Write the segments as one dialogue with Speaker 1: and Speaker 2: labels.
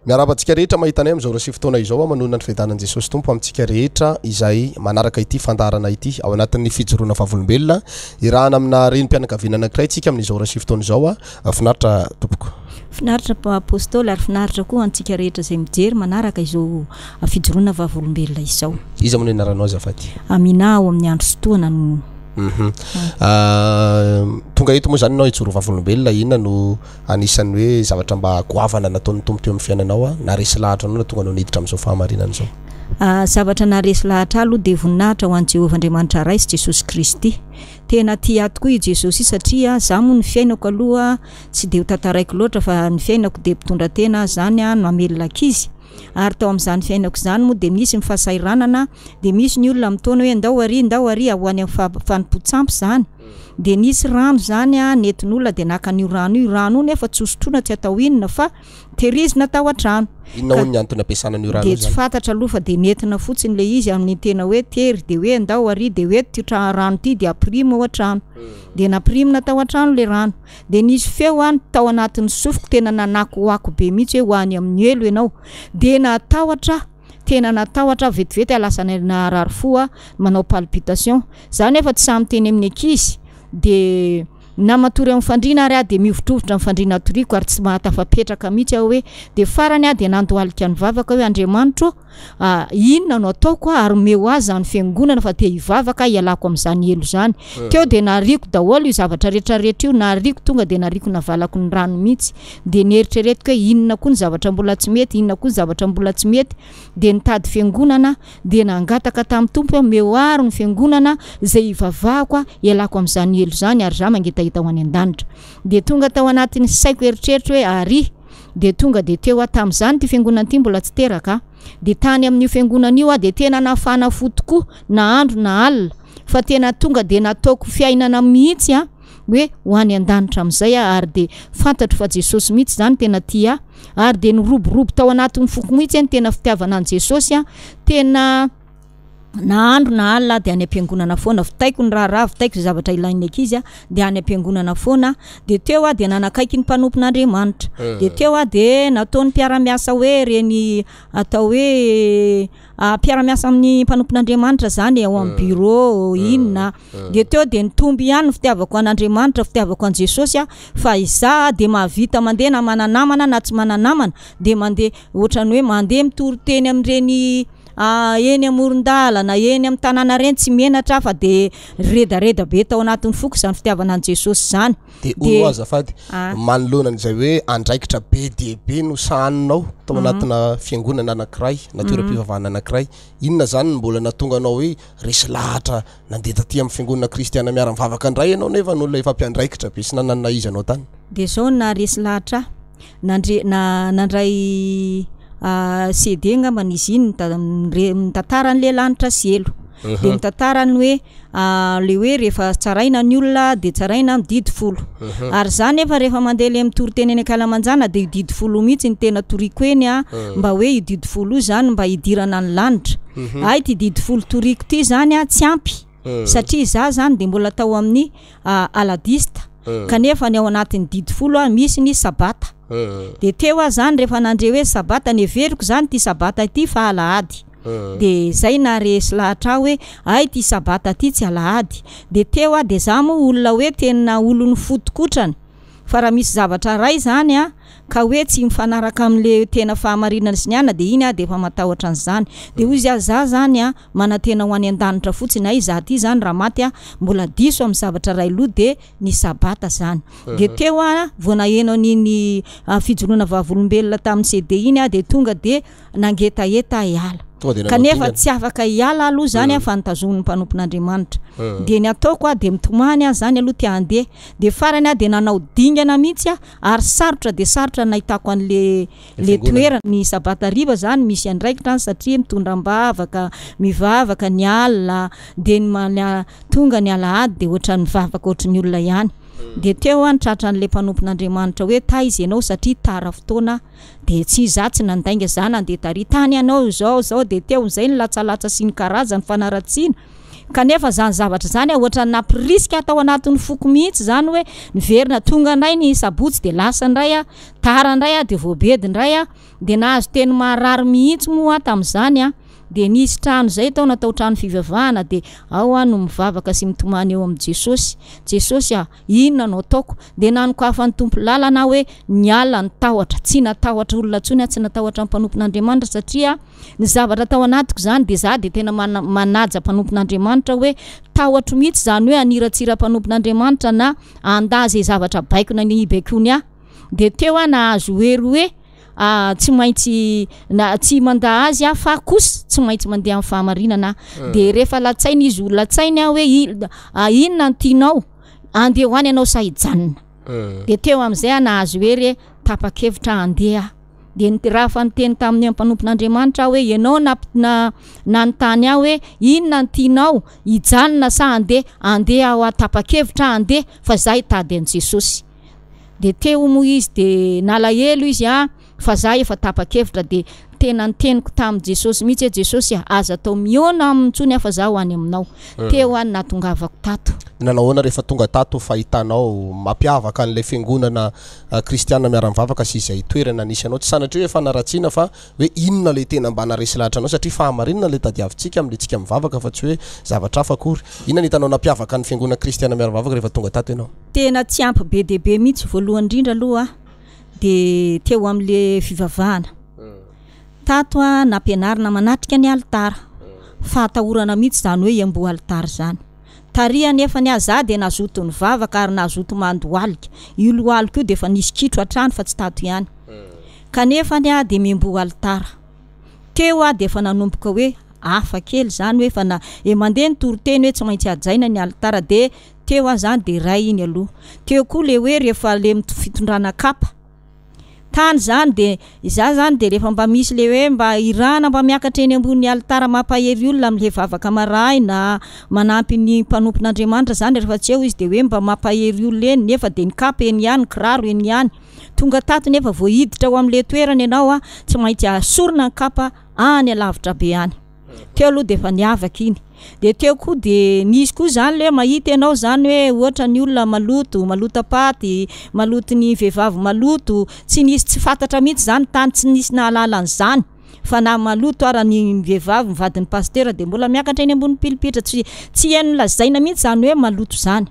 Speaker 1: miarabantsika rehetra mahitanay am'izao rasy fotoana izao manonona ny fahitanan Jesosy tompo amintsika rehetra izay manaraka ity fandarana ity ao anatin'ny fijoroana vavolombelona irahana amina renim-pianakaviana anankiray tsika amin'izao rasy fotoana izao finaritra tompoko
Speaker 2: finaritra apôstôly ary finaritra koa antsika rehetra izay mijery manaraka izao fijoroana vavolombelona izao
Speaker 1: izy amin'ny anaranao azafady
Speaker 2: amina ao amin'ny andro sotoana no
Speaker 1: tonga eto moa zany anao ijoro vavolombelona inona no anisan'ny hoe zavatra mba goavana nataon'ny tompo teo amin'ny fiainanao na resy lahatra anao na tonga anao niditra amin'izao fahamarinana izao
Speaker 2: zavatra naresy lahatra aloha dia voninahitra ho an'i Jehovah Andriamanitra raisy Jesosy Kristy tena tia tokoa i Jesosy satria za moa ny fiainako aloha tsy dia ho tantaraiko loatra fa ny fiainako dia mpitondra tena zany mamelona izy ary tao amin'izany fiainako zany moa dia misy mifasairanana dia misy ny olona mitona hoe ndao ary ho any fanompontsampy zany dia nisy rano zany nentin'olona dia naka an'io rano io nefa tsy hosotroina tsy atao inona fa tehirizina tao an-trano
Speaker 1: inona ny antony ampiasana an'io rano
Speaker 2: dia tsy fantatra aloha fa dia nentina fotsiny le izy amin'ny tena hoe tery dia hoe ndao ary dia hoe ty rano ty dia aprimo ao an-trano dia naprimina tao an-trano le rano dia nisy feo any tao anatin'ny sofiko tena nanakoako be mihitsy hoe ho any amin'ny elo ianao dia tena natahotra vetivety alasa narary fo manao palpitation zany efa tsy samy teny amin'ny ankizy dia namatory amin'ny fandriana ary dia mivotrovitra amin'ny fandriana toriko ary tsy mahatafapetraka mihitsy aho hoe dia farany dia nandohalika ny vavaka hoe Andriamanitra inona no ataoko ary meo azy zany fiangonana fa dia hivavaka ialako amin'izany elo zany teo dia nariko daholo io zavatra rehetrarehetra io nariko tonga dia nariko navalako ny rano mihitsy dia nieritreretiko hoe inona koa ny zavatra mbola tsy mety inona koa ny zavatra mbola tsy mety dia nitady fiangonana dia nangataka tamin'ny tompo meo aro ny fiangonana izay hivavahako ialako amin'izany elo zany ary za mangetahita ho any an-danitra dia tonga tao anatin'ny saiko eritreritra hoe ary dia tonga dia teo tamin'izany ty fiangonana ty mbola tsy teraka dia tany amin'io fiangonana io dia tena nafana fo tokoa na andro na alina fa tena tonga dia nataoko fiainana mihitsy hoe ho any an-danitra amin'izay ary dia fantatro fa Jesosy mihitsy zany tena tia ary dia niroborobo tao anatin'ny foko mihitsy ny tena fitiavana an Jesosy tena na andro na alina dia any am-piangonana foana vitaiko ny raha vitaiko zavatra ilain'ny ankizy dia any am-piangonana foana dia teo dia nanakaiky ny mpanompon'Andriamanitra dia teo dia nataony mpiara-miasa hoe reny atao hoe mpiara-miasa amin'ny mpanompon'Andriamanitra zany ao amin'ny bureau inona dia teo dia nitomby ihany fitiavako an'Andriamanitra fitiavako an Jesosy fa iza dia mahavita mandeha na mananamana na tsy mananamana dia mandeha ohatrany hoe mandeha mitory teny amin'ireny eny amoron-dalana eny amin'ny tanàna reny tsy menatra fa dia redareda be tao anatin'ny foko zany fitiavana an Jesosy zany
Speaker 1: dia azafady manoloana an'izay hoe andraikitra be dia be no sahaninao tao anatina fiangonana anankiray na toeram-pivavahana anankiray inona zany mbola natonga anao hoe resy lahatra nandeha taty amin'ny fiangonana kristiana miara-mivavaka indray ianao nefa n'olona efa mpiandraikitra be sy nanana izy anao tany
Speaker 2: dia zao na resy lahatra nandray CD ngamba izy iny mitantarany le lanitra sy elo dia mitantarany hoe le hoe rehefa tsaraina ny olona dia tsaraina mididy folo ary zany efa rehefa mandeha le mitory teny eny Kalamanjana dia hididy folo mihitsy ny tena toriko eny mba hoe hididy folo zany mba hidirana ny lanitra ay ty didy folo toriko ty zany tsy ampy satria za zany dia mbola tao amin'ny aladista kanefa ny ao anatin'ny didy folo misy ny sabata dia teo zany rehefa nandre hoe sabata ny everiko zany ty sabata ity fa alahady dia zay naresy lahatra hoe ay ty sabata ty tsy alahady dia teo dia za moa olona hoe tena olony fotokotrany fa raha misy zavatra ray zany ka hoe tsy mifanaraka amin'le tena fahamarinana sy niana dia iny dia efa matahotra an'izany dia hoy izy za zany manantena ho any an-danitra fotsiny iza ty zany raha maty mbola diso amin'ny zavatra ray loha dia ny sabata zany dia teo voanahenao niny fijoroana vavolombelona tamin'ny CD iny dia tonga dia nangetaheta iala kanefa tsy afaka iala aloha zany fa nitazomin'ny mpanompon'Andriamanitra dia ny ataoko dia mitomany zany aloha ty andeha dia farany dia nanao dingana mihitsy ary sarotra dia sarotra nahitako an'le toerana ny sabata riba zany misy andraikitra satria mitondram-bavaka mivavaka ny alina dia tonga ny alahady dia ohatra ny vavaka ohatra ny olona ihany dia teo nitratra an'le mpanompon'Andriamanitra hoe ta izy ianao satria tara fotoana dia tsy za tsy nandainga za nandeha tary tany ianao zao dia teo izay ny latsalatsa sy ny karazany fanaratsiana kanefa zany zavatra zany ohatra nampiriska atao anatin'ny foko mihitsy zany hoe niverina tonga ndray ny sabotsy de lasa ndray tara ndray de voabedy ndray de nahazo teny marary mihitsy moa tam'zany de nisy trano zay tao natao trano fivavahana de ao no mivavaka sy mitomany eo am Jesosy inona no ataoko de nanoko afa ny tompo lalana hoe niala ny tahotra tsy natahotra olona tsony tsy natahotra mpanompon'Andriamanitra satria ny zavatra tao anatiko zany de za de tena manaja mpanompon'Andriamanitra hoe tahotra mihitsy zany hoe aniratsira mpanompon'Andriamanitra na andazy zavatra baiko na ny baikony de teo nahazo hery hoe tsy maintsy tsy manda azy fa kosa tsy maintsy mandeha amin'ny fahamarinana de rehefa latsainy izy latsainy hoe inona ny tianao andeha ho any ianao sa hijanona de teo am'izay nahazo hery tapa-kevitra andeha de raha fa niteny tamin'ny mpanompon'Andriamanitra hoe ianao na nitany aho hoe inona ny tianao hijanona sa andeha ao tapa-kevitra andeha fa za hitady an Jesosy de teo mo izy de nalahelo izy fa za efa tapa-kevitra de tena niteniko tam Jesosy mihitsy Jesosy aza atao miona amintsony fa za ho any aminao teo any natongavako tato
Speaker 1: nanahoana rehefa tonga tato fahitanao mapiavaka an'le fiangonana kristiana miara-mivavaka sy izay toerana nisy anao tsy sanatria hoe fanaratsiana fa hoe inona le tena mba naresy lahatra anao satria fahamarinana le tadiavintsika am'le tsika mivavaka fa tsy hoe zavatra hafa akory inona ny hitanao napiavaka ny fiangonana kristiana miara-mivavaka rehefa tonga tato ianao
Speaker 2: tena tsy ampy be de be mihitsy voalohany indrindra aloha de teo am'le fivavahana tato nampianarina manatrika ny altara fahatahorana mihitsy zany hoe iambo altara zany taria nefa ny aza de nazoto ny vavaka ary nazoto mandoalika ilo alika io de fa nisy kitro atrano fa tsy tato ihany kanefa ny de miambo altara teo de fa nanomboka hoe afa kely zany hoe fa mandeha ny toroteny hoe tsy maintsy ajaina ny altara de teo zany de ray iny aloha teo koa le hoe rehefa le fitondrana kapa tany zany de iza zany de rehefa mba misy le hoe mba irana mba miakatra eny ambony altara mampahery olona am'le vavaka maray na manampy ny mpanompon'Andriamanitra zany rehefa tsy eo izy de hoe mba mampahery olona eny nefa de ny kapa eny ihany kiraro eny ihany tonga tato nefa voahiditra ao am'le toerana ianao tsy maintsy asorina ny kapa any alavitra be any teo aloha de fa niavaka iny de teo koa de nisy koa zany le mahita ianao zany hoe ohatra ny olona maloto paty maloto ny vehivavy maloto tsy nisy tsy fantatra mihitsy zany tany tsy nisy nahalala an'zany fa na maloto ara ny vehivavy mivadin'ny pasteur de mbola miakatra eny ambony pilipitra tsy hainy lazaina mihitsy zany hoe maloto zany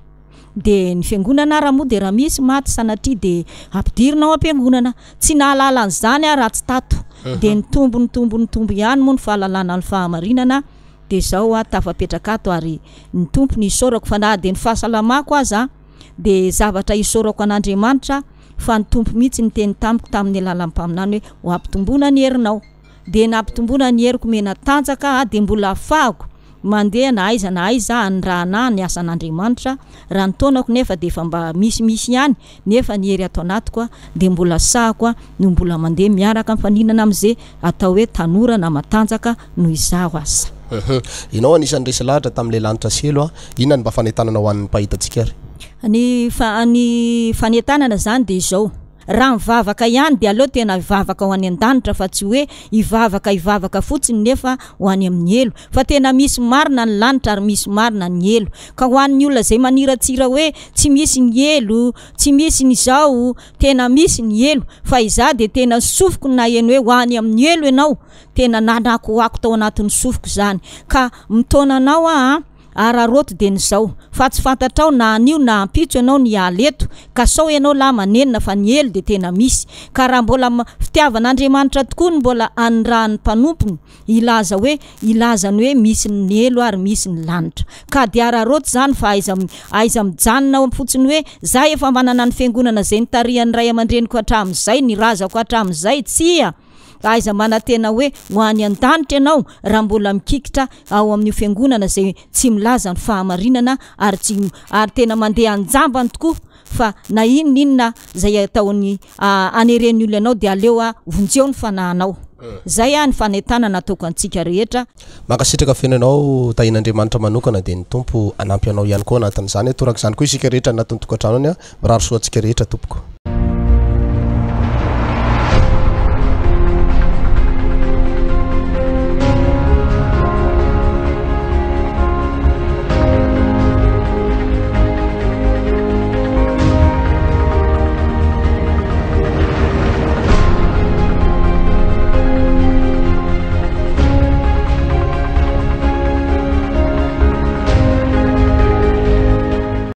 Speaker 2: de ny fiangonana raha moa de raha misy maty sanatria de ampidirinao am-piangonana tsy nahalala an'zany raha tsy tato de ny tombo ihany moa ny fahalalana ny fahamarinana de zao tafapetraka ato ary ny tompony isorako fa na de ny fahasalamako aza de zavatra isorako an'Andriamanitra fa ny tompo mihitsy ny teny tamiko tamin'ny alalam-paminany hoe ho ampitombona ny herinao de na ampitombona ny heriko mena tanjaka de mbola afahako mandeha na aiza ny rahana ny asan'Andriamanitra raha ny taonako nefa de fa mba misy ihany nefa ny hery atao anatiko de mbola sahako no mbola mandeha miaraka mifaninana am'izay atao hoe tanora na matanjaka no izaho asa
Speaker 1: inao anisan'ny resy lahatra tam'le lanitra selo inona ny mba fanetanana ho an'ny mpahitantsika
Speaker 2: ny fanetanana zany de izao raha mivavaka ihany de aleo tena ivavaka ho any an-danitra fa tsy hoe ivavaka fotsiny nefa ho any amin'ny elo fa tena misy marina ny lanitra ary misy marina ny elo ka ho an'ny olona zay maniratsira hoe tsy misy ny elo tsy misy ny zao tena misy ny elo fa iza de tena sofoko na eny hoe ho any amin'ny elo ianao tena nanako tao anatin'ny sofoko zany ka mitonanao araroto de nizao fa tsy fantatrao na anio na ampitso ianao ny aleto ka sao ianao la manenina fa ny elo de tena misy ka raha mbola fitiavan'Andriamanitra tokoa ny mbola anirahan'ny mpanompony ilazany hoe misy ny elo ary misy ny lanitra ka de araroto zany fa aiza mijanona fotsiny hoe za efa manana ny fiangonana zay nitarian'ny ray aman-dreniko hatramin'izay ny razako hatramin'izay tsia aiza manatena hoe ho any an-danitra ianao raha mbola mikikitra ao amin'ny fiangonana zay tsy milaza ny fahamarinana ary tena mandeha anjambany tokoa fa na inona zay ataony anereny olona ianao de aleo vonjeo ny fanahinao zay ny fanetanana ataoko antsika rehetra
Speaker 1: makasitraka fenanao tahin'Andriamanitra manokana de ny tompo anampy anao ihany koa anatin'izany toraka izany koa isika rehetra anatin'ny tokantrano any miraro soa antsika rehetra tompoko